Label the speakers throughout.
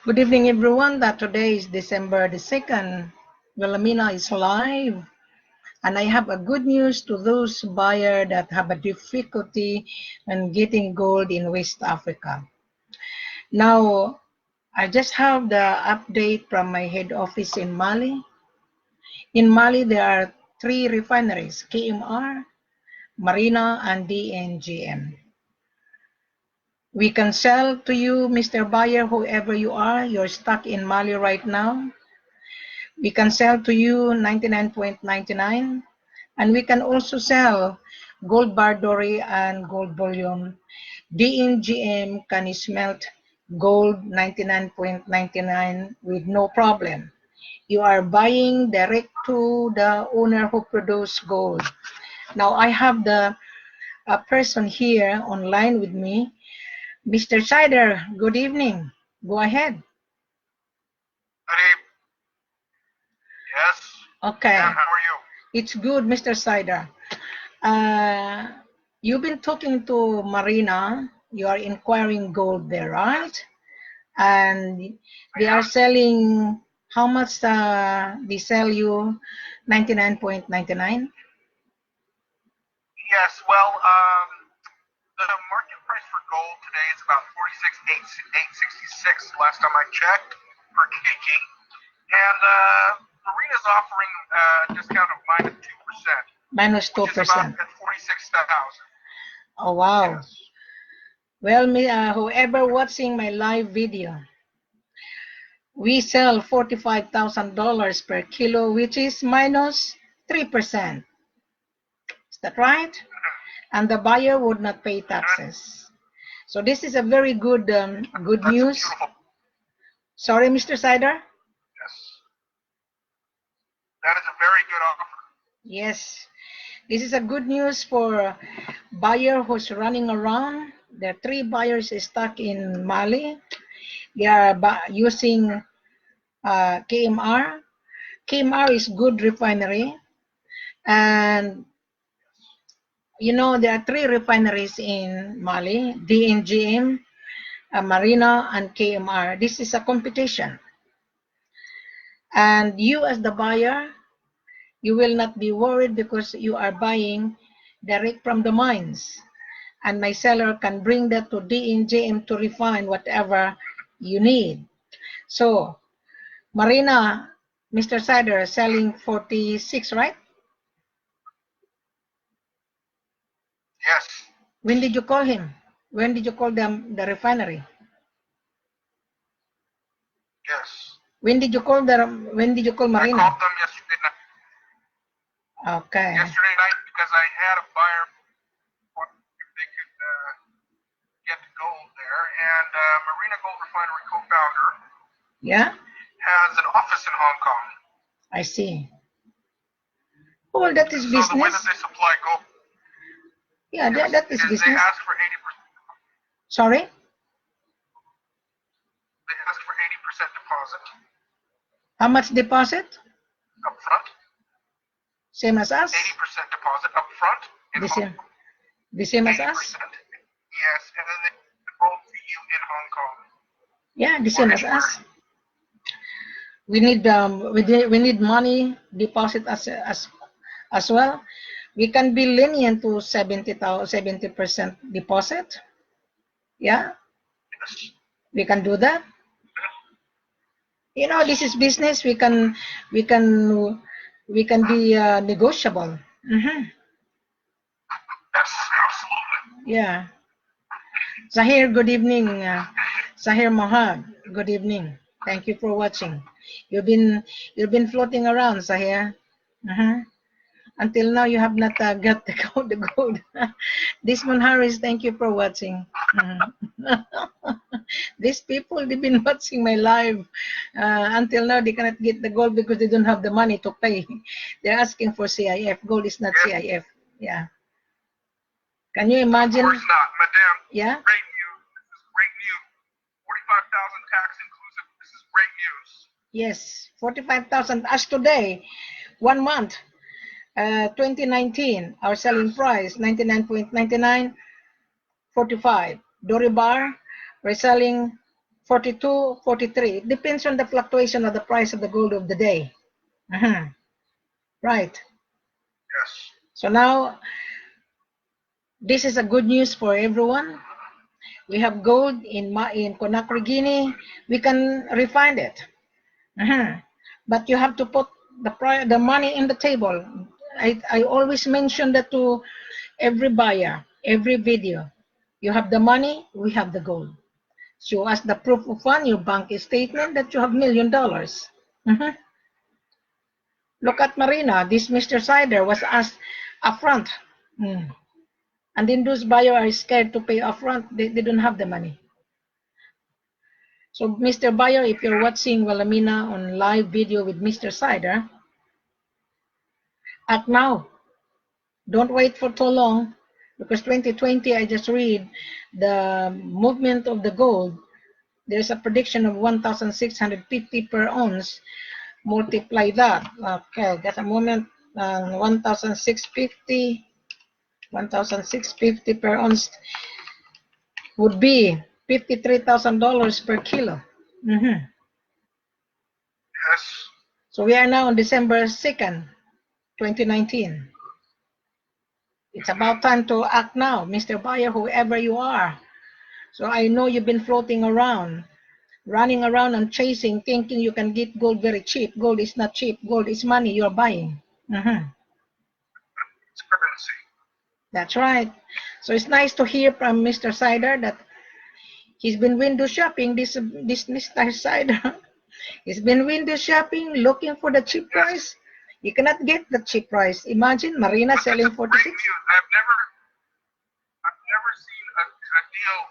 Speaker 1: Good evening, everyone. That today is December the 2nd. Wilhelmina is live. And I have a good news to those buyers that have a difficulty in getting gold in West Africa. Now, I just have the update from my head office in Mali. In Mali, there are 3 refineries, KMR, Marina, and DNGM. We can sell to you, Mr. Buyer, whoever you are, you're stuck in Mali right now. We can sell to you 99.99, and we can also sell gold bar dore and gold bullion. DNGM can smelt gold 99.99 with no problem. You are buying direct to the owner who produced gold. Now I have the person here online with me. Mr. Sider, good evening. Go ahead.
Speaker 2: Good evening. Yes.
Speaker 1: Okay.
Speaker 2: Yeah, how are you?
Speaker 1: It's good, Mr. Sider. You've been talking to Marina. You are inquiring gold there, right? And they are selling, how much they sell you? 99.99?
Speaker 2: Yes, well, the market price for gold today is about 46,866 last time I checked per kg. And Marina's offering a discount of -2%.
Speaker 1: Minus 2%.
Speaker 2: Which is about at 46,000.
Speaker 1: Oh, wow.
Speaker 2: Yes.
Speaker 1: Well, whoever watching my live video, we sell $45,000 per kilo, which is minus 3%. Is that right? And the buyer would not pay taxes. So this is a very good good news. Sorry, Mr. Sider?
Speaker 2: Yes. That is a very good offer.
Speaker 1: Yes. This is a good news for buyer who's running around. There are 3 buyers stuck in Mali. They are using KMR. KMR is good refinery. And you know, there are 3 refineries in Mali, DNGM, Marina, and KMR. This is a competition. And you as the buyer, you will not be worried because you are buying direct from the mines. And my seller can bring that to DNGM to refine whatever you need. So, Marina, Mr. Sider, selling 46, right?
Speaker 2: Yes.
Speaker 1: When did you call him? When did you call them the refinery?
Speaker 2: Yes.
Speaker 1: When did you call Marina?
Speaker 2: I called them yesterday night.
Speaker 1: Okay.
Speaker 2: Yesterday night because I had a buyer if they could get the gold there, and Marina Gold Refinery co-founder has an office in Hong Kong.
Speaker 1: I see. Well, that is business.
Speaker 2: So the way that they supply gold.
Speaker 1: Yeah, that is business.
Speaker 2: They ask for 80%.
Speaker 1: Sorry?
Speaker 2: They ask for 80% deposit.
Speaker 1: How much deposit?
Speaker 2: Up front.
Speaker 1: Same as us?
Speaker 2: 80% deposit up front.
Speaker 1: The same as us?
Speaker 2: Yes, and then they roll to you in Hong Kong.
Speaker 1: Yeah, the same as us. We need money deposit as well. We can be lenient to 70% deposit. Yeah,
Speaker 2: Yes.
Speaker 1: we can do that. You know, this is business. We can be negotiable.
Speaker 2: Yes, absolutely.
Speaker 1: Yeah. Zahir, good evening. Zahir Mohad, good evening. Thank you for watching. You've been floating around, Zahir. Until now, you have not got the gold. Desmond Harris, thank you for watching. These people, they've been watching my live. Until now, they cannot get the gold because they don't have the money to pay. They're asking for CIF. Gold is not CIF. Yeah. Can you imagine?
Speaker 2: Of course not, madam.
Speaker 1: Yeah.
Speaker 2: Great news. This is great news. 45,000 tax inclusive. This is great news.
Speaker 1: Yes, 45,000 as today, 1 month, 2019. Our selling price 99.99, 45. Dore bar, we're selling 42, 43. It depends on the fluctuation of the price of the gold of the day. Right.
Speaker 2: Yes.
Speaker 1: So now, this is a good news for everyone. We have gold in Conakry, Guinea. We can refine it. But you have to put the money in the table. I always mention that to every buyer, every video. You have the money, we have the gold. Show us the proof of fund, your bank statement that you have $1 million. Look at Marina. This Mr. Sider was asked upfront. And then those buyers are scared to pay upfront. They don't have the money. So, Mr. Buyer, if you're watching Wilhelmina on live video with Mr. Sider, act now. Don't wait for too long, because 2020, I just read the movement of the gold. There's a prediction of 1,650 per ounce. Multiply that. Okay, just a moment. 1,650 per ounce would be $53,000 per kilo.
Speaker 2: Yes.
Speaker 1: So we are now on December 2nd, 2019. It's about time to act now, Mr. Buyer, whoever you are. So I know you've been floating around, running around and chasing, thinking you can get gold very cheap. Gold is not cheap. Gold is money you're buying.
Speaker 2: It's currency.
Speaker 1: That's right. So it's nice to hear from Mr. Sider that he's been window shopping, this Mr. Sider. He's been window shopping, looking for the cheap price. You cannot get the cheap price. Imagine Marina selling 46.
Speaker 2: Great news. I've never seen a deal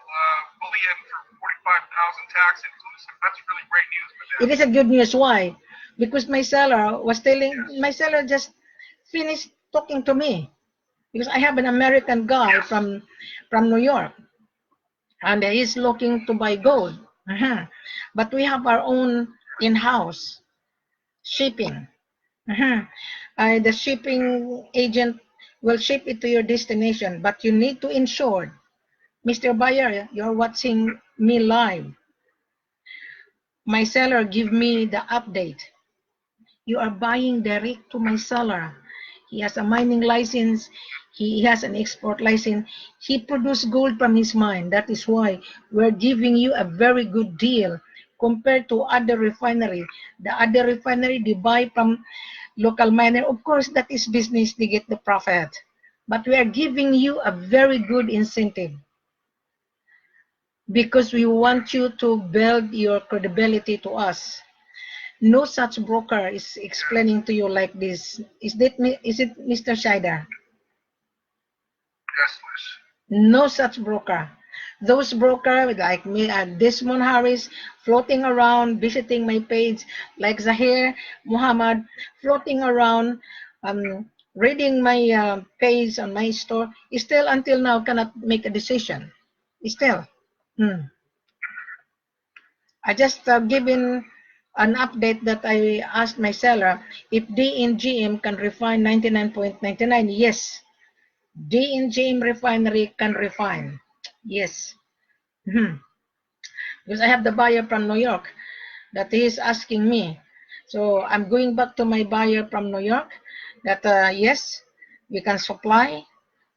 Speaker 2: bullion for 45,000 tax inclusive. That's really great news for them.
Speaker 1: It is a good news. Why? Because my seller was telling, my seller just finished talking to me, because I have an American guy from New York, and he's looking to buy gold. But we have our own in-house shipping. The shipping agent will ship it to your destination, but you need to insure. Mr. Buyer, you're watching me live. My seller give me the update. You are buying direct to my seller. He has a mining license. He has an export license. He produces gold from his mine. That is why we're giving you a very good deal compared to other refinery. The other refinery, they buy from local miner. Of course, that is business. They get the profit. But we are giving you a very good incentive, because we want you to build your credibility to us. No such broker is explaining to you like this. Is it Mr. Shider?
Speaker 2: Yes, Liz.
Speaker 1: No such broker. Those broker like me and Desmond Harris floating around, visiting my page, like Zahir Muhammad floating around, reading my page on my store, still until now cannot make a decision. Still. I just given an update that I asked my seller if D&GM can refine 99.99. Yes, D&GM refinery can refine. Yes. Because I have the buyer from New York that he is asking me. So I'm going back to my buyer from New York that yes, we can supply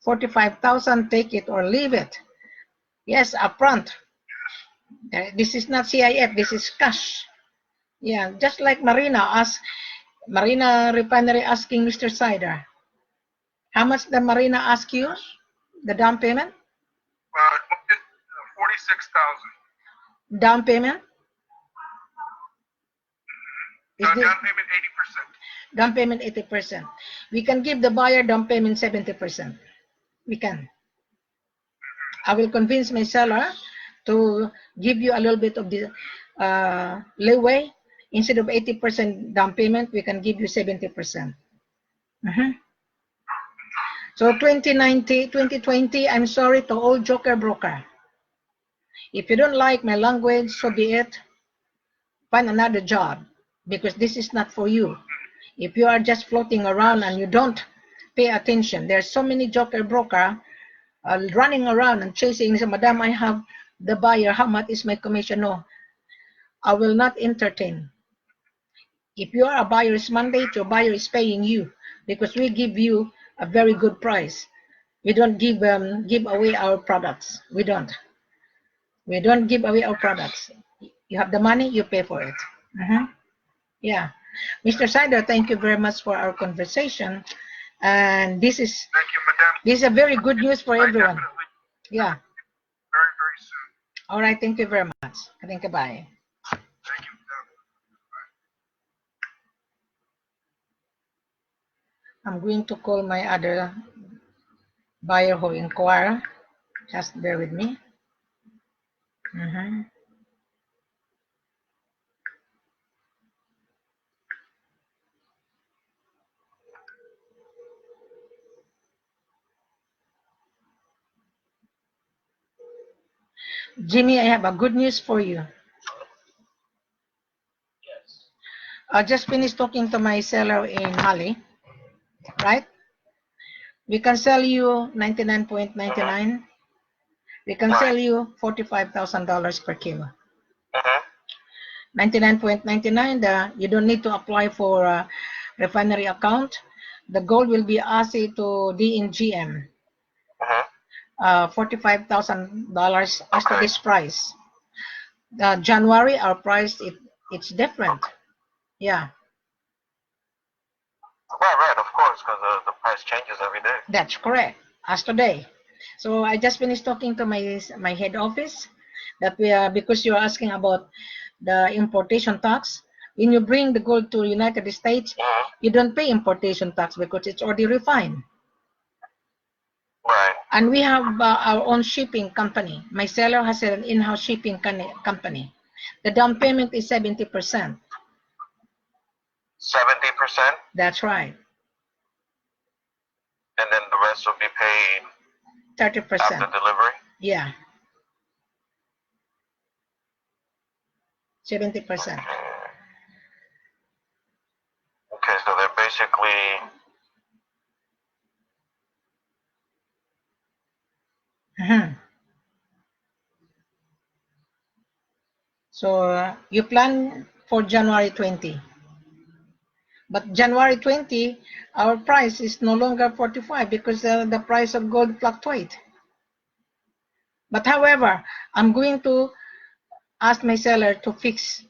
Speaker 1: 45,000, take it or leave it. Yes, upfront. This is not CIF, this is cash. Yeah, just like Marina Refinery asking Mr. Sider. How much the Marina ask you? The down payment?
Speaker 2: 46,000.
Speaker 1: Down payment?
Speaker 2: Down payment 80%.
Speaker 1: Down payment 80%. We can give the buyer down payment 70%. We can. I will convince my seller to give you a little bit of the leeway. Instead of 80% down payment, we can give you 70%. So 2020, I'm sorry to all joker broker. If you don't like my language, so be it. Find another job, because this is not for you. If you are just floating around and you don't pay attention, there's so many joker broker running around and chasing. So, Madam, I have the buyer. How much is my commission? No, I will not entertain. If you are a buyer's mandate, your buyer is paying you because we give you a very good price. We don't give away our products. We don't. We don't give away our products. You have the money, you pay for it. Yeah. Mr. Sider, thank you very much for our conversation. And this is
Speaker 2: Thank you, Madam.
Speaker 1: this is a very good news for everyone. Yeah.
Speaker 2: Very, very soon.
Speaker 1: All right. Thank you very much. Thank you. Bye.
Speaker 2: Thank you, Madam.
Speaker 1: I'm going to call my other buyer who inquire. Just bear with me. Jimmy, I have a good news for you.
Speaker 2: Yes.
Speaker 1: I just finished talking to my seller in Hali, right? We can sell you 99.99. We can sell you $45,000 per kilo. 99.99, you don't need to apply for a refinery account. The gold will be ASI to D in GM. $45,000 as to this price. January, our price, it's different. Yeah.
Speaker 2: Right, of course, because the price changes every day.
Speaker 1: That's correct, as today. So I just finished talking to my head office that we are, because you're asking about the importation tax. When you bring the gold to United States, you don't pay importation tax because it's already refined.
Speaker 2: Right.
Speaker 1: And we have our own shipping company. My seller has an in-house shipping company. The down payment is 70%.
Speaker 2: 70%?
Speaker 1: That's right.
Speaker 2: And then the rest will be paid
Speaker 1: 30%.
Speaker 2: after delivery?
Speaker 1: Yeah. 70%.
Speaker 2: Okay, so they're basically...
Speaker 1: So you plan for January 20. But January 20, our price is no longer 45 because the price of gold fluctuates. But however, I'm going to ask my seller to fix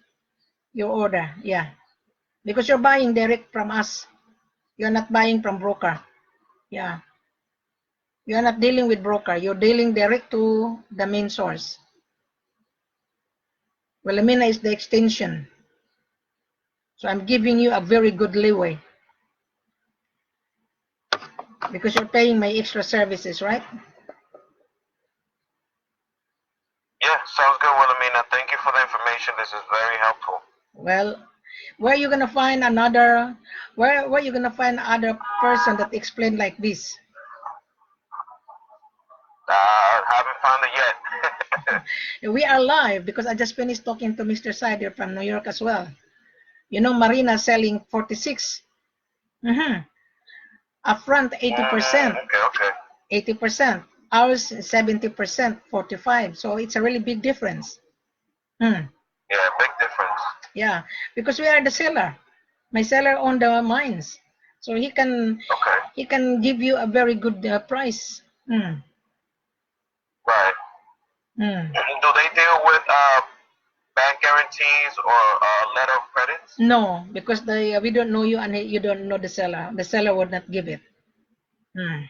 Speaker 1: your order. Yeah. Because you're buying direct from us. You're not buying from broker. Yeah. You're not dealing with broker. You're dealing direct to the main source. Wilhelmina is the extension. So I'm giving you a very good leeway. Because you're paying my extra services, right?
Speaker 2: Yeah, sounds good, Wilhelmina. Thank you for the information. This is very helpful.
Speaker 1: Well, where are you gonna find another? Where are you gonna find other person that explain like this?
Speaker 2: Haven't found it yet.
Speaker 1: We are live because I just finished talking to Mr. Sider from New York as well. You know, Marina selling 46. Upfront 80%.
Speaker 2: Okay.
Speaker 1: 80%. Ours 70%, 45. So it's a really big difference.
Speaker 2: Yeah, big difference.
Speaker 1: Yeah, because we are the seller. My seller own the mines, so he can give you a very good price.
Speaker 2: Right. Do they deal with bank guarantees or letter of credits?
Speaker 1: No, because we don't know you and you don't know the seller. The seller would not give it.
Speaker 2: Okay.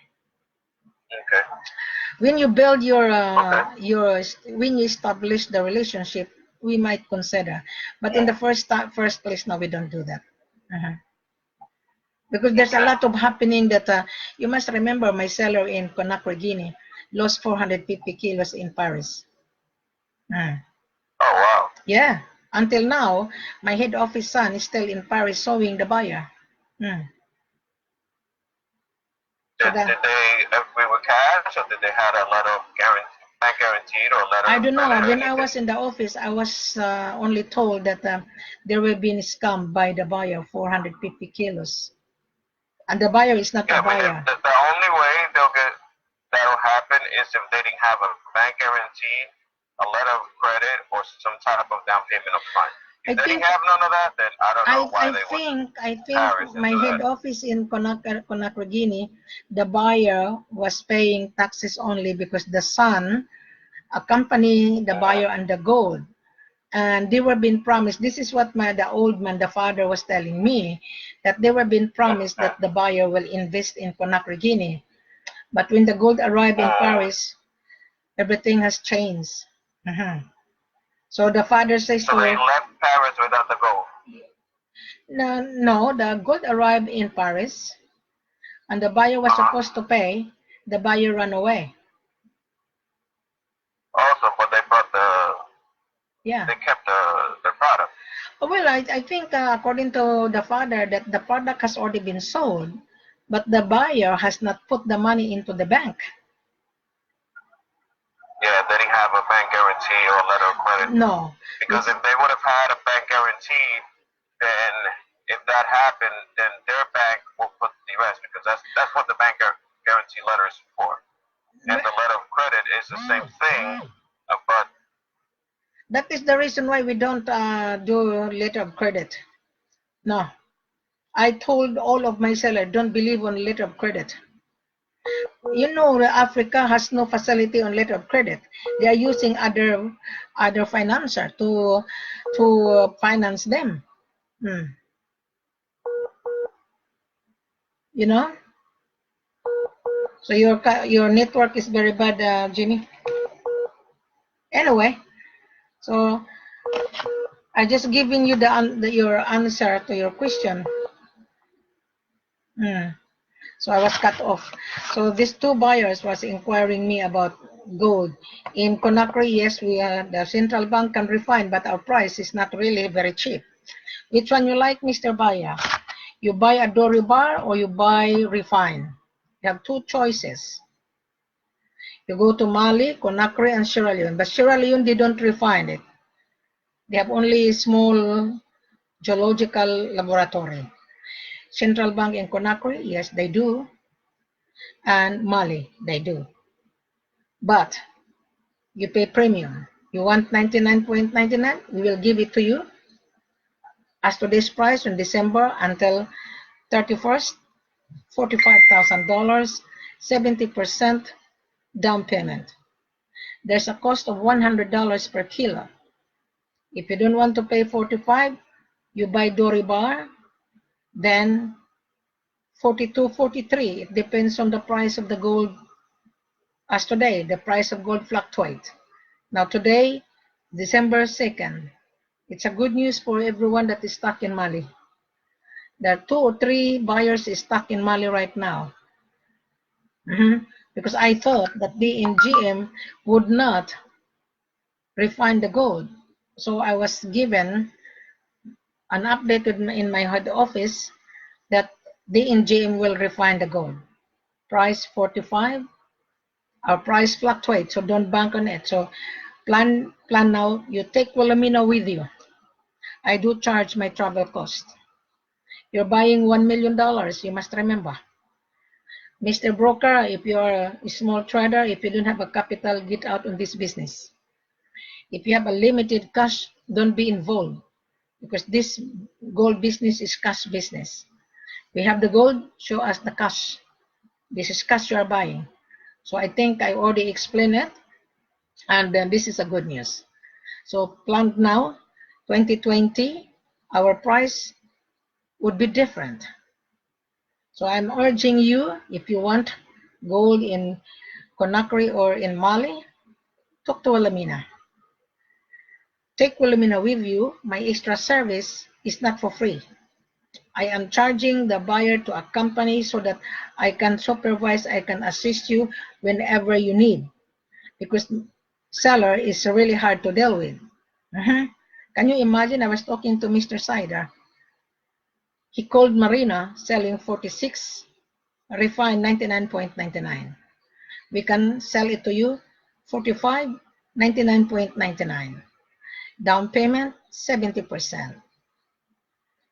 Speaker 1: When you build when you establish the relationship, we might consider. But in the first place, no, we don't do that. Because there's a lot of happening that you must remember. My seller in Conakry, Guinea, lost 450 kilos in Paris.
Speaker 2: Oh wow.
Speaker 1: Yeah. Until now, my head office son is still in Paris sewing the buyer.
Speaker 2: Did they agree with cash, or did they have a lot of bank guaranteed or letter?
Speaker 1: I don't know. When I was in the office, I was only told that there will be scammed by the buyer 450 kilos, and the buyer is not a buyer.
Speaker 2: The only way that'll happen is if they didn't have a bank guarantee a letter of credit or some type of down payment up front. If they didn't have none of that, then I don't know why they went
Speaker 1: I think my head office in Conakry, Guinea, the buyer was paying taxes only because the son accompanied the buyer and the gold. And they were being promised, this is what the old man, the father, was telling me, that they were being promised that the buyer will invest in Conakry, Guinea. But when the gold arrived in Paris, everything has changed. So the father says
Speaker 2: so they left Paris without the gold.
Speaker 1: No, the gold arrived in Paris, and the buyer was supposed to pay. The buyer ran away.
Speaker 2: Also, but they brought they kept the product.
Speaker 1: Well, I think according to the father that the product has already been sold, but the buyer has not put the money into the bank.
Speaker 2: Yeah, they didn't have a bank guarantee or letter of credit.
Speaker 1: No.
Speaker 2: Because if they would have had a bank guarantee, then if that happened, then their bank will put the rest, because that's what the bank guarantee letter is for. And the letter of credit is the same thing, but
Speaker 1: that is the reason why we don't do letter of credit. No. I told all of my sellers, don't believe on letter of credit. You know, Africa has no facility on letter of credit. They are using other financier to finance them. You know. So your network is very bad, Jimmy. Anyway, so I just giving you your answer to your question. So I was cut off. So these two buyers was inquiring me about gold. In Conakry, yes, the central bank can refine, but our price is not really very cheap. Which one you like, Mr. Buyer? You buy a dore bar or you buy refined? You have two choices. You go to Mali, Conakry, and Sierra Leone. But Sierra Leone, they don't refine it. They have only small geological laboratory. Central bank in Conakry, yes, they do. And Mali, they do. But you pay premium. You want 99.99, we will give it to you as today's price from December until 31st, $45,000, 70% down payment. There's a cost of $100 per kilo. If you don't want to pay 45, you buy dore bar, then 42, 43. It depends on the price of the gold. As today, the price of gold fluctuates. Now today, December 2nd, it's a good news for everyone that is stuck in Mali. There are 2 or 3 buyers stuck in Mali right now. Because I thought that DNGM would not refine the gold. So I was given an update in my head office that DNGM will refine the gold. Price 45. Our price fluctuates, so don't bank on it. So plan now. You take Wilhelmina with you. I do charge my travel cost. You're buying $1 million, you must remember. Mr. Broker, if you're a small trader, if you don't have a capital, get out of this business. If you have a limited cash, don't be involved, because this gold business is cash business. We have the gold, show us the cash. This is cash you are buying. So I think I already explained it, and then this is a good news. So plan now, 2020, our price would be different. So I'm urging you, if you want gold in Conakry or in Mali, talk to Wilhelmina. Take Wilhelmina with you. My extra service is not for free. I am charging the buyer to accompany so that I can supervise, I can assist you whenever you need. Because seller is really hard to deal with. Can you imagine? I was talking to Mr. Sider. He called Marina selling 46, refined 99.99. We can sell it to you 45, 99.99. Down payment 70%.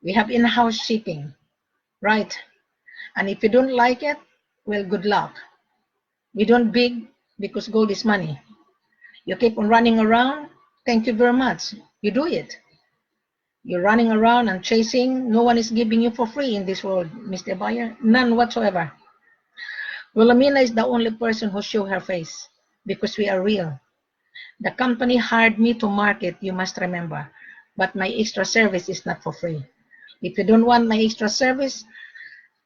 Speaker 1: We have in-house shipping, right? And if you don't like it, well, good luck. We don't beg because gold is money. You keep on running around. Thank you very much. You do it. You're running around and chasing. No one is giving you for free in this world, Mr. Buyer. None whatsoever. Wilhelmina is the only person who show her face because we are real. The company hired me to market, you must remember. But my extra service is not for free. If you don't want my extra service,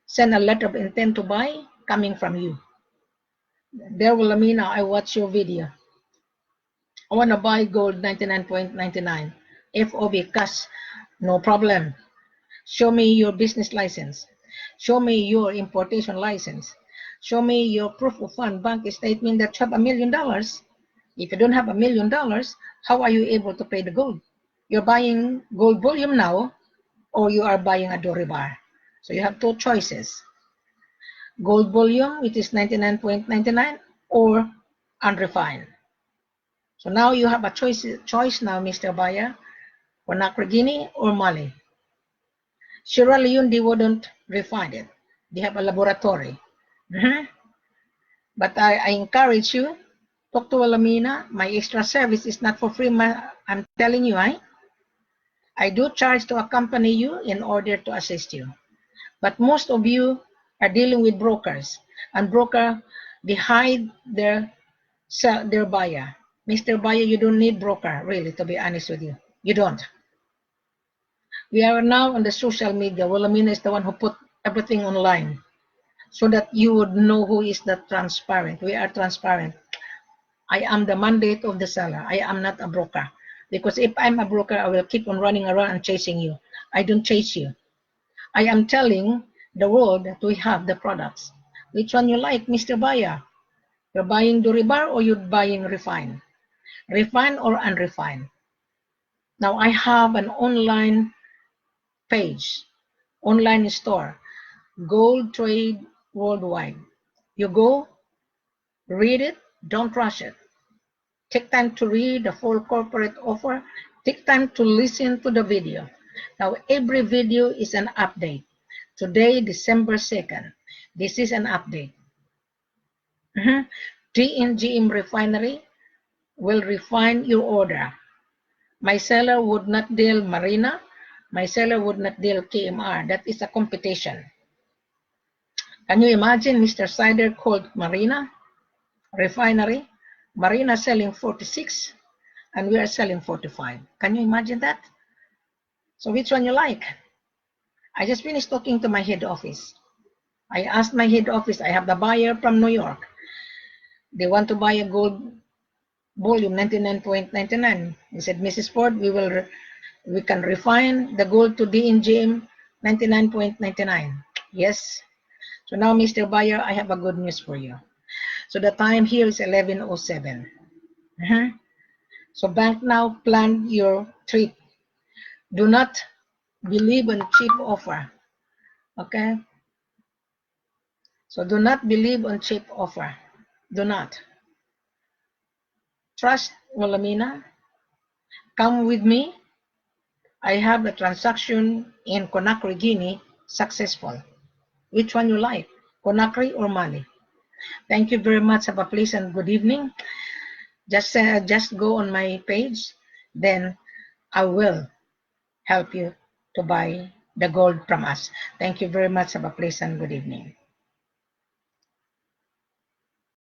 Speaker 1: send a letter of intent to buy coming from you. There, Wilhelmina, I watch your video. I want to buy gold 99.99. FOB cash, no problem. Show me your business license. Show me your importation license. Show me your proof of fund bank statement that you have $1 million. If you don't have $1 million, how are you able to pay the gold? You're buying gold bullion now, or you are buying a dore bar. So you have two choices. Gold bullion, which is 99.99, or unrefined. So now you have a choice now, Mr. Buyer, Conakry, Guinea, or Mali. Sierra Leone, they wouldn't refine it. They have a laboratory. But I encourage you, talk to Wilhelmina. My extra service is not for free. I'm telling you, I do charge to accompany you in order to assist you. But most of you are dealing with brokers. And broker, they hide their buyer. Mr. Buyer, you don't need broker, really, to be honest with you. You don't. We are now on the social media. Wilhelmina is the one who put everything online so that you would know who is the transparent. We are transparent. I am the mandate of the seller. I am not a broker. Because if I'm a broker, I will keep on running around and chasing you. I don't chase you. I am telling the world that we have the products. Which one you like, Mr. Buyer? You're buying dore bar or you're buying refined? Refined or unrefined? Now I have an online page, online store, Gold Trade Worldwide. You go, read it, don't rush it. Take time to read the full corporate offer. Take time to listen to the video. Now every video is an update. Today, December 2nd, this is an update. DNGM Refinery will refine your order. My seller would not deal Marina. My seller would not deal KMR. That is a competition. Can you imagine Mr. Sider called Marina Refinery? Marina selling 46 and we are selling 45. Can you imagine that? So which one you like? I just finished talking to my head office. I asked my head office, I have the buyer from New York. They want to buy a gold volume 99.99. He said, Mrs. Ford, we can refine the gold to DNGM 99.99. Yes. So now, Mr. Buyer, I have a good news for you. So the time here is 11:07. So bank now, plan your trip. Do not believe on cheap offer. Okay? So do not believe on cheap offer. Do not. Trust Wilhelmina. Come with me. I have a transaction in Conakry, Guinea, successful. Which one you like, Conakry or Mali? Thank you very much. Have a pleasant good evening. Just go on my page, then I will help you to buy the gold from us. Thank you very much. Have a pleasant good evening.